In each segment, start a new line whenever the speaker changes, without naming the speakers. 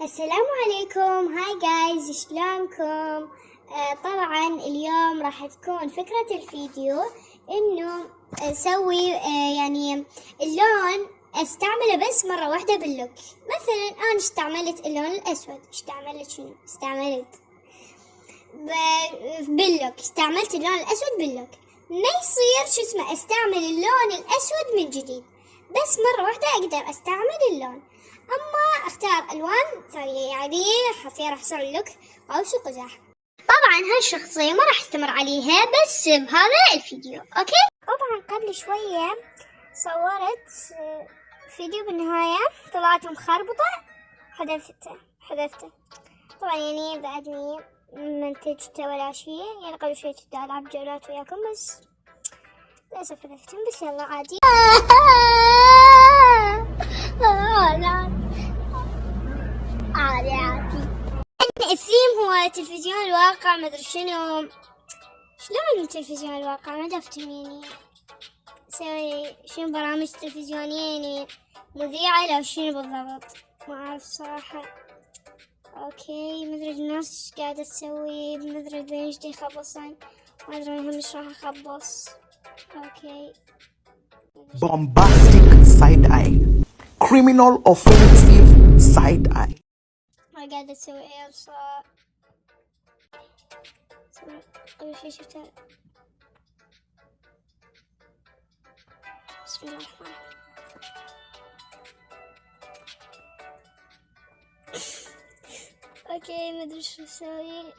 السلام عليكم. هاي جايز، شلونكم؟ طبعا اليوم راح تكون فكرة الفيديو انه اسوي يعني اللون استعمله بس مرة واحدة باللوك. مثلا انا استعملت اللون الاسود، استعملت اللون الاسود باللوك. ما يصير استعمل اللون الاسود من جديد، بس مرة واحدة اقدر استعمل اللون. اما اختار الوان ثانية يعني راح اصير اللوك او سوق قزح. طبعا هالشخصية ما راح استمر عليها بس بهذا الفيديو. اوكي، طبعا قبل شوية صورت فيديو بالنهاية طلعت مخربطة، حذفته. طبعا يعني بعدني منتجته ولا شيء، يعني قبل شوي كنت ألعب جولات وياكم بس للأسف حذفتهم، بس يلا عادي. عادي. الثيم هو تلفزيون الواقع، مدري شنو. شلون تلفزيون الواقع؟ ما أفتهم يعني سوي شنو برامج تلفزيونية يعني مذيعة لو شنو بالضبط، ما أعرف صراحة. اوكي، مدري الناس قاعدة تسوي، مدري بيش دي يخبصن، ما ادري هم ايش راح اخبص. اوكي،
bombastic side eye, criminal offensive side eye.
ما قاعدة تسوي ايه صار. اول شي شفتها، بسم الله الرحمن اوكي، ما ادري شو اسوي.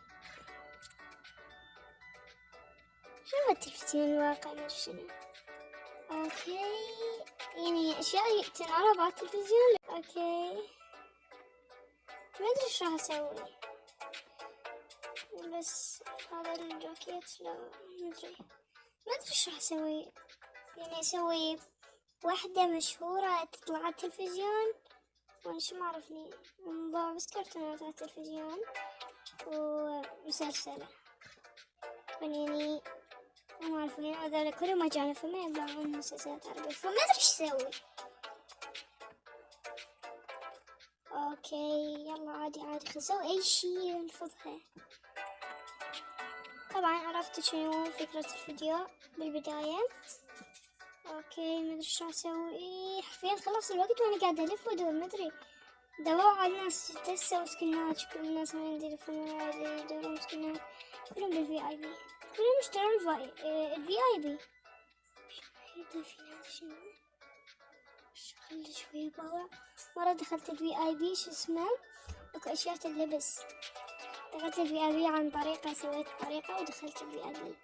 شو التلفزيون الواقع ما ادري شنو. اوكي، يعني اشياء تنعرض على التلفزيون. اوكي، ما ادري ايش راح اسوي، بس هذا الجاكيت لا ما ادري ايش راح اسوي. يعني اسوي واحدة مشهورة تطلع على التلفزيون، وانا شو ما عرفني نضع بس كرتونات على التلفزيون ومسلسلة، يعني ما اعرف يعني هذول كلهم مجانا، فما يطلعون مسلسلات عربية، فما ادري ايش اسوي. اوكي يلا عادي خل اسوي اي شي ينفضها. طبعا عرفت شنو فكرة الفيديو بالبداية. اوكي، مدري شو اسوي، حرفيا خلص الوقت وانا قاعدة الف وادور، مدري دوروا على الناس تسوي سكنات، كل الناس ما عندي يلفون عادي يدورون سكنات، كلهم بالفي اي بي، كلهم اشتروا الفي اي بي. هيدا في هذا شنو؟ خلي شوية باوع. مرة دخلت الفي اي بي شو اسمه، اكو اشياء اللبس، دخلت الفي اي بي عن طريقة، سويت طريقة ودخلت الفي اي بي،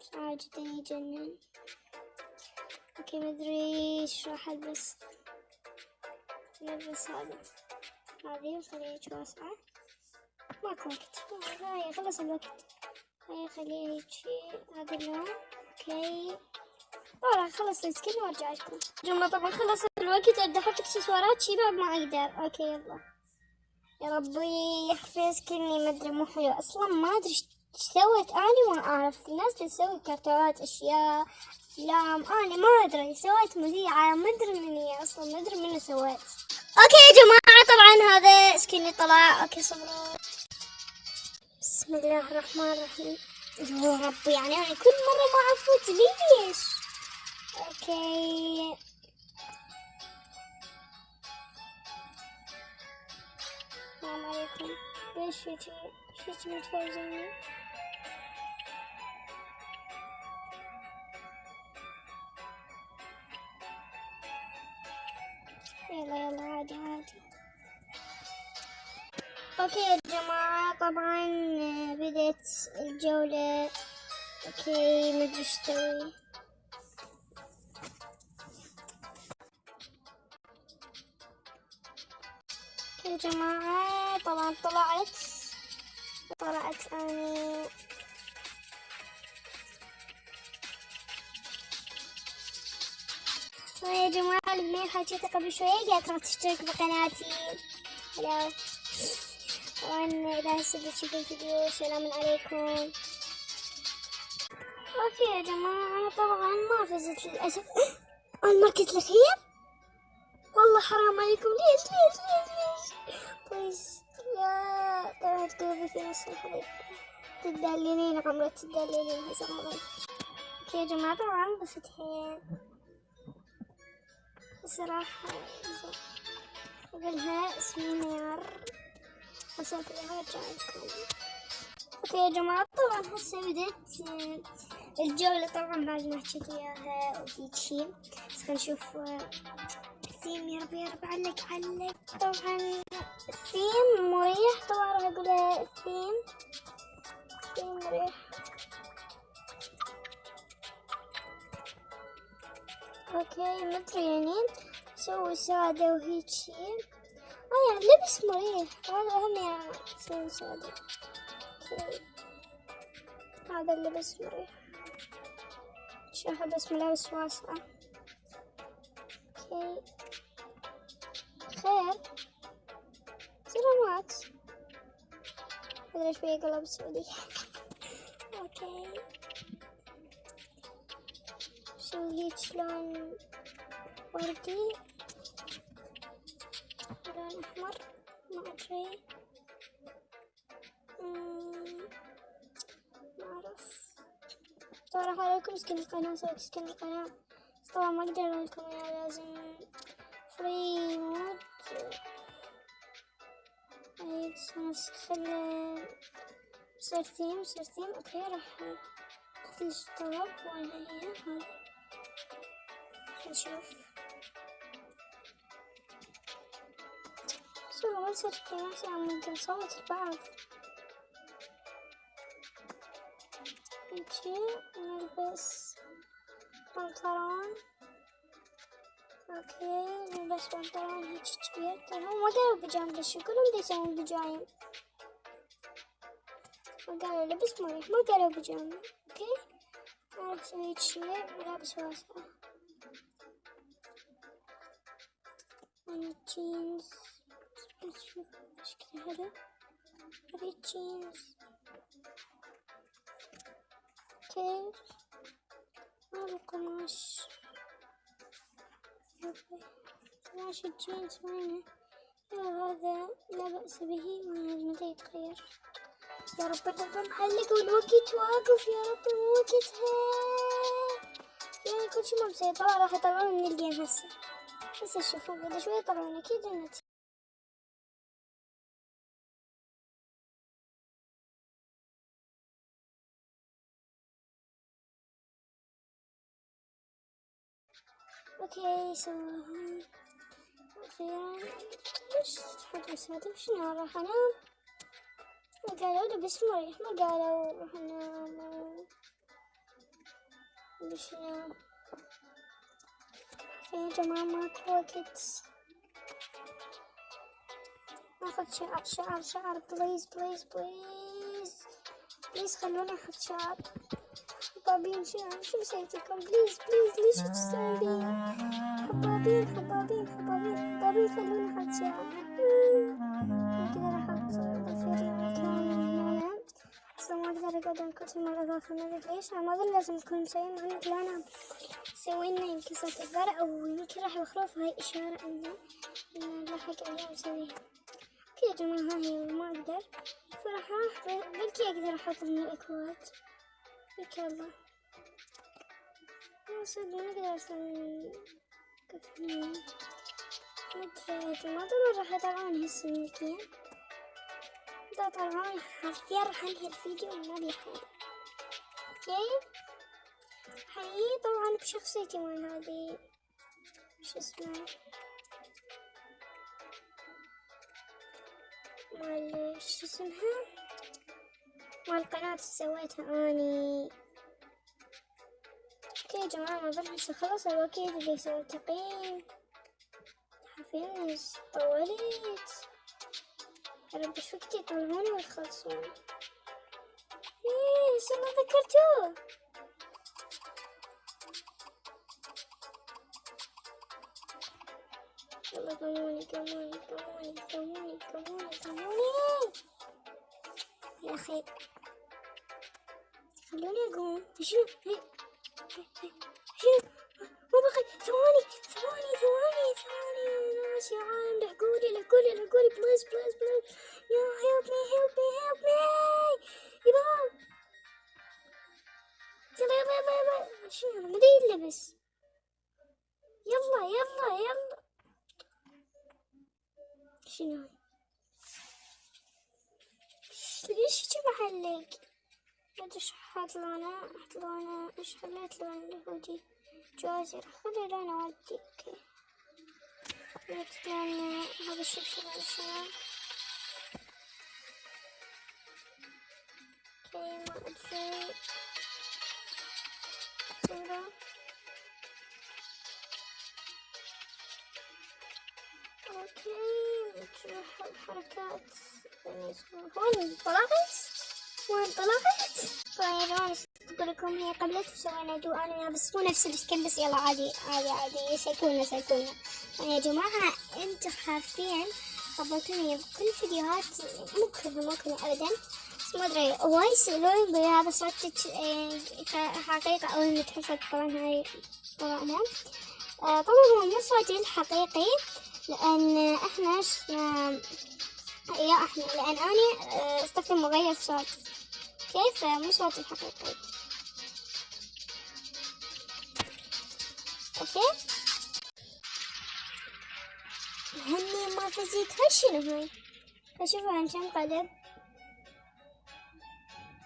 صراحة جدا يجنن. اوكي مدري ايش راح البس هذه وخليها هيك واسعة، ماكو وقت، هاي خلص الوقت، هاي خليها هيجي هذا اللون. اوكي طبعا خلص السكن وارجع لكم. جملة طبعا خلص الوقت، بدي احط اكسسوارات شي بعد ما اقدر. اوكي يلا، يا ربي يحفظ سكني، ما ادري مو حلو اصلا، ما ادري ايش سويت اني، ما اعرف الناس تسوي كرتونات اشياء افلام، اني ما ادري سويت مذيعة، ما ادري من هي اصلا، ما ادري منو سويت. اوكي يا جماعة طبعا هذا سكني طلع. اوكي صبروا، بسم الله الرحمن الرحيم. يا ربي يعني انا كل مرة ما افوت ليش. اوكي السلام عليكم، ليش هيجي متفوزيني؟ يلا عادي. اوكي يا جماعة طبعا بديت الجولة. اوكي مدري ايش اسوي. يا جماعة طبعا طلعت اني يا جماعة البنية حكيتها قبل شوية قالت راح تشترك بقناتي. هلا طبعا إذا هسه بتشوفوا الفيديو سلام عليكم. اوكي يا جماعة طبعا ما فزت للأسف. المركز الأخير، والله حرام عليكم، ليش في ناس تدللين عمرك تدللين هذا مرة. اوكي يا جماعة طبعا بفتحين صراحة أقولها اسمي نيار وسوف أرجع لكم. اوكي يا جماعة طبعا هسه بدت الجولة طبعا بعد ما حكيت وياها وهيك شي. بس خلينا نشوف الثيم. يا ربي يا رب علق. طبعا الثيم مريح. طبعا راح اقولها الثيم مريح. اوكي مدري يعني سوي سادة وهيك شي. يعني لبس مريح هذا اهم. يعني سوي سادة. اوكي هذا اللبس مريح. شوف بس ملابس واسعة. اوكي خير سلامات. مدري ايش بيه قلب سعودي. اوكي شو هيك شلون وردي لون احمر ما ادري ما اعرف. طبعا راح اوريكم سكن القناة. سويت سكن القناة طبعا ما اقدر اقولكم اياه. لازم فري مود. هاي خل صير ثيم. اوكي راح تشتغل. وين هي هاي نشوف. شو اول صرت كناس ممكن نصوت البعض. هيجي نلبس بنطلون. اوكي نلبس بنطلون هيك كبير. طبعا ما قالوا بيجام بس شو كلهم دي يسوون بيجايم. ما قالوا لبس مريح ما قالوا بيجامة. اوكي راح اسوي هيك شي ملابس واسعة. من الجينز بس شوف شكله حلو. ابي جينز. اوكي هذا القماش. قماش الجينز وينه؟ هذا لا بأس به متى يتغير. يا رب الرقم محلق والوقت واقف. يا رب وقتها يعني كل شي ما مسوي. طبعا راح يطلعون من الجيم هسه شوفوا بعد شوي يطلعون اكيد النت. اوكي سو اخيرا ليش تحط مساعدة. شنو راح انام؟ ما قالوا لبس مريح. ما قالوا راح انام بشنو. يا جماعة ماكو وقت. ناخذ شعر بليز خلوني اخذ شعر. حبابين شو نسيتكم. بليز ليش تسوون بي؟ حبابين خلوني اخذ شعر. كذا راح اضفر مكان هنا. اصلا ما اقدر اقعد من كثر ما اضغط. ما ادري ليش. انا ما اظن لازم تكون مسوين عندك. لا انا سوينا ينكسر الزرع او يمكن راح يخرف. هاي اشارة ان لاحق ايام اسويها. اوكي يا جماعة هاي ما اقدر فراح بلكي اقدر احط من الاكواد. ان شاء الله صدق ما اقدر اسوي كثير. ما ادري يا جماعة. طبعا راح يطلعون هسه من الجيم. اذا طلعون حرفيا راح انهي الفيديو ما بيحول. اوكي حقيقي طبعا بشخصيتي مال هذه شو اسمه مال شو اسمها مال القناة سويتها اني. اوكي يا جماعة ما اظن هسه خلص الوقت اللي يسوي تقييم. حرفيا طولت. يا رب شو وقت يطلعون ويخلصون. ايه هسه ما ذكرتوه. يلا كموني يا اخي خلوني اقوم. شنو ما بقي ثواني ناس يا عالم لحقوني. قولي بليز يا help me يبا يلا شنو هذا مدري يلبس يلا شنو ليش يجي محلك ما ادري ايش حط لونه ايش خليت لون الهودي جوازي راح خلي لونه ودي اوكي خليت لون هذا الشبشب هذا شنو اوكي ما ادري صورة اوكي بتروح الحركات وين طلعت طيب انا اقول لكم هي قبلت وسوينا دو انا وياها بس مو نفس السكن بس يلا عادي سيكونا يعني يا جماعة انتوا حرفيا قبلتوني بكل فيديوهات مو كلها ابدا بس ما ادري وايد يسألون بهذا صوتك حقيقة او انه تحسك طبعا هاي طبعا طبعا هو مو صوتي الحقيقي لان احنا لان اني استخدم مغير صوت كيف مو صوتي الحقيقي اوكي هني ما فزيت هالشنو هاي فشوفوا عن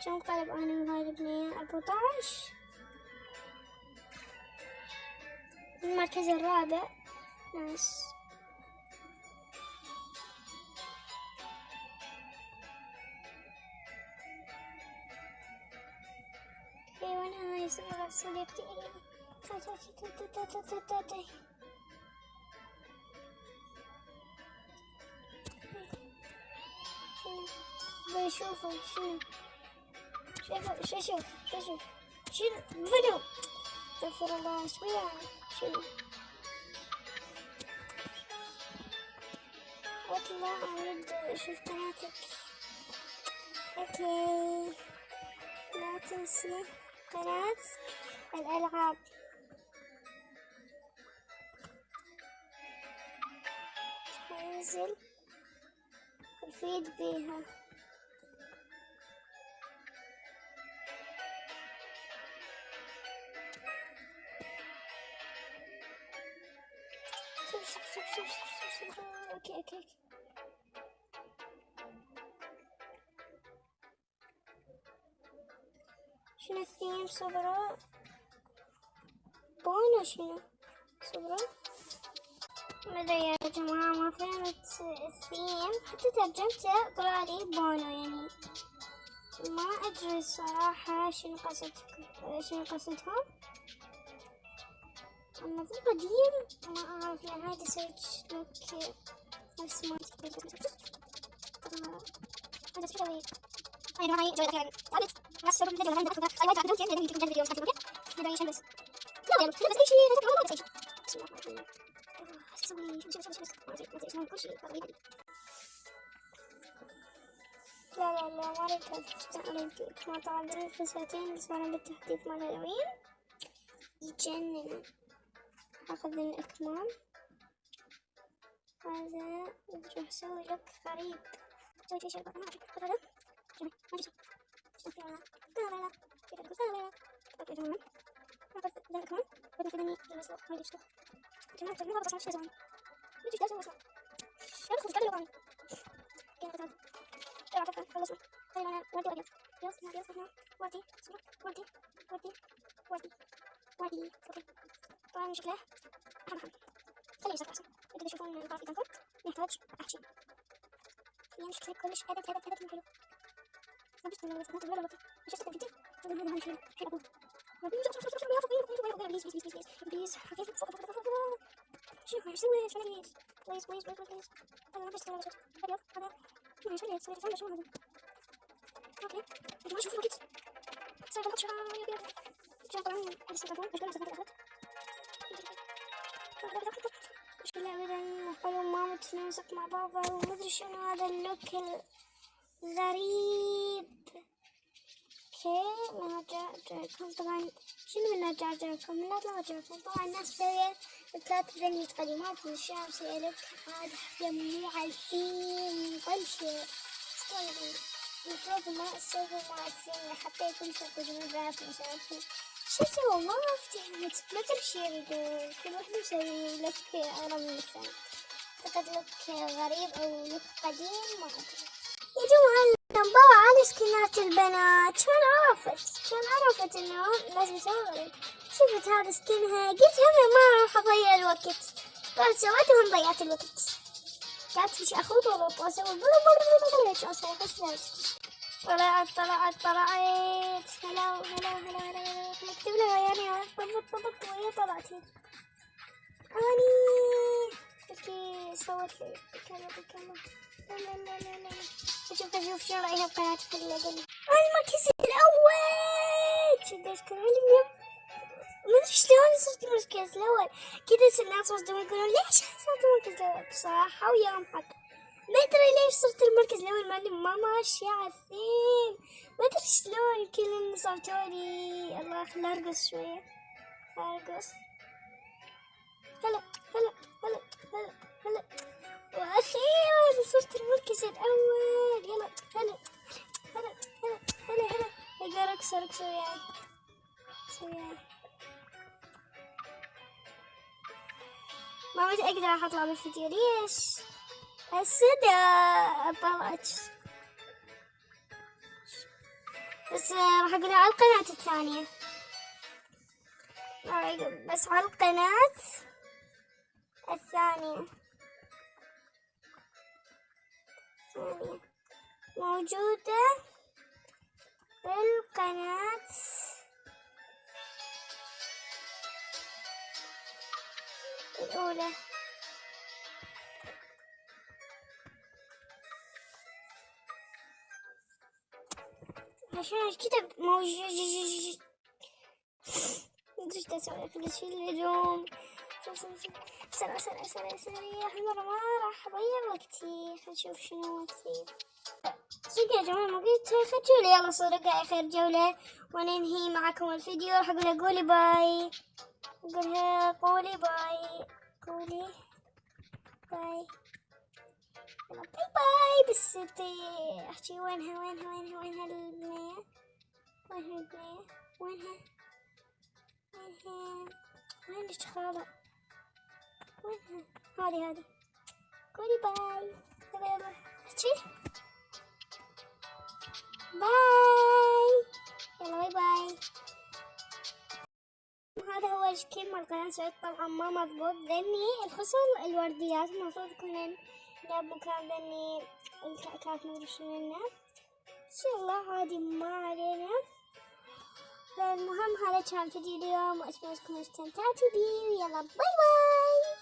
كم قلب انا وهاي البنية 14 المركز الرابع ناس وانا هاي صديقتي شوفوا شنو فيديو استغفر الله شوية شنو واطلع اريد اشوف قناتك اوكي لا تنسي قناة الالعاب هنزل الفيد بيها اوكي شنو الثيم صبرا بونو شنو صبرا ما ادري يا جماعة ما فهمت الثيم حتى ترجمته طلعلي بونو يعني ما ادري الصراحة شنو قصدهم الموضوع قديم ما اعرف يعني هاي سويت لوك سمارت هذا شو سوي هاي جوي يعني عادت ناس شباب فيديو عندك اي وايد عدلت يعني يمكن فيديو صح اوكي هذا اي شيء بس لا بس اي شيء هذا ما بس اي شيء بسم الله الرحمن الرحيم اسوي ما اسوي كل شيء تقريبا لا ما اريد ما طبعا في ساعتين بس انا بالتحديث مال هالوين يجنن اخذ الاكمام هذا راح اسوي لك غريب سوي شيء ما اعرف هذا ما جيت لا اوكي تمام اخذ الاكمام بدي فيني يسوق ما يشتغل جماعة تجمعها بس ما شيء زمان ما تجي لازم وصل يا اخي قبل يومين كان قتال يا عفوا خلصنا خلينا انا ودي ابيض يلا هنا ودي اوكي طبعا شكله خليه يصير احسن اذا تشوفون الغرفة قدامكم يحتاج احشي يعني شكله كلش هدف مو حلو ما بس من الوسط ولا بطل مش استخدم جدا هذا هذا شيء ابوه بليز حقيقة شوف ايش سوي بليز انا ما بس كلام هذا ما يسوي سوي تفهم شو هذا اوكي انت ما شوف الوقت صار غلط شوية طبعا بس تفهم ايش قلنا سبب مشكلة ابدا حلو ما متناسق مع بعضها ومدري شنو هذا اللوك الغريب اوكي نرجع جاكم. طبعا شنو بنرجع جاكم؟ بنطلع جاكم. طبعا الناس مسوية ثلاث ذنية قديمات من الشام مسوية عاد مو عارفين كل شيء. المفروض ما اسوي ما عارفين حتى يكون شكل جميل مثلا شو سووا ما فهمت. ما ادري شو يريدون. كل واحد يسوي لك اغرب من الثاني. اعتقد لك غريب او لك قديم ما ادري. يا جماعة نبغى على سكنات البنات. كان عرفت انه لازم اسوي غريب. شفت هذا سكنها قلت هم ما راح اضيع الوقت. قالت سويت وهم ضيعت الوقت. قالت فيش اخوض ولا اسوي طلعت هلا نكتب لها يعني طبقت وهي طلعت لي اني اوكي سوت لي كلمة لا اشوف شو رايها بقناة المركز الاول. شديت كلامي ما ادري شلون صرت المركز الاول كذا. الناس وصلوا يقولون ليش صرت المركز الاول بصراحة وياهم حق. ما ادري ليش صرت المركز الاول مع اني ما ماشية عارفين. ما ادري شلون كل صوتولي. الله خلنا ارقص شوية. ارقص هلا واخيرا صرت المركز الاول. يلا هلا هلا ارقص وياي. ما متى اقدر اطلع بالفيديو ليش هالصدى طلعت. بس راح اقولها على القناة الثانية. بس على القناة الثانية موجودة بالقناة الأولى. عشان كده موجود. مدري ايش اسوي. خلص في اليوم سريع مرة ما راح اضيع وقتي. خل نشوف شنو نسوي. صدق يا جماعة ما قلت خل جولة. يلا صدق اخر جولة وننهي معكم الفيديو. راح اقولها قولي باي. اقولها قولي باي. قولي باي. يلا باي باي. بس احكي وينها البنية. وين الشخالة. وينها هذه. قولي باي. يلا احكي باي. يلا باي. هذا هو الشكل مال قناة سعيد. طبعا ما مضبوط ذني الخصل الورديات المفروض يكون مكان ذني الكعكات مدري شنو. ان شاء الله عادي ما علينا. فالمهم هذا كان فيديو اليوم واتمنى تكونوا استمتعتوا بيه. يلا باي باي.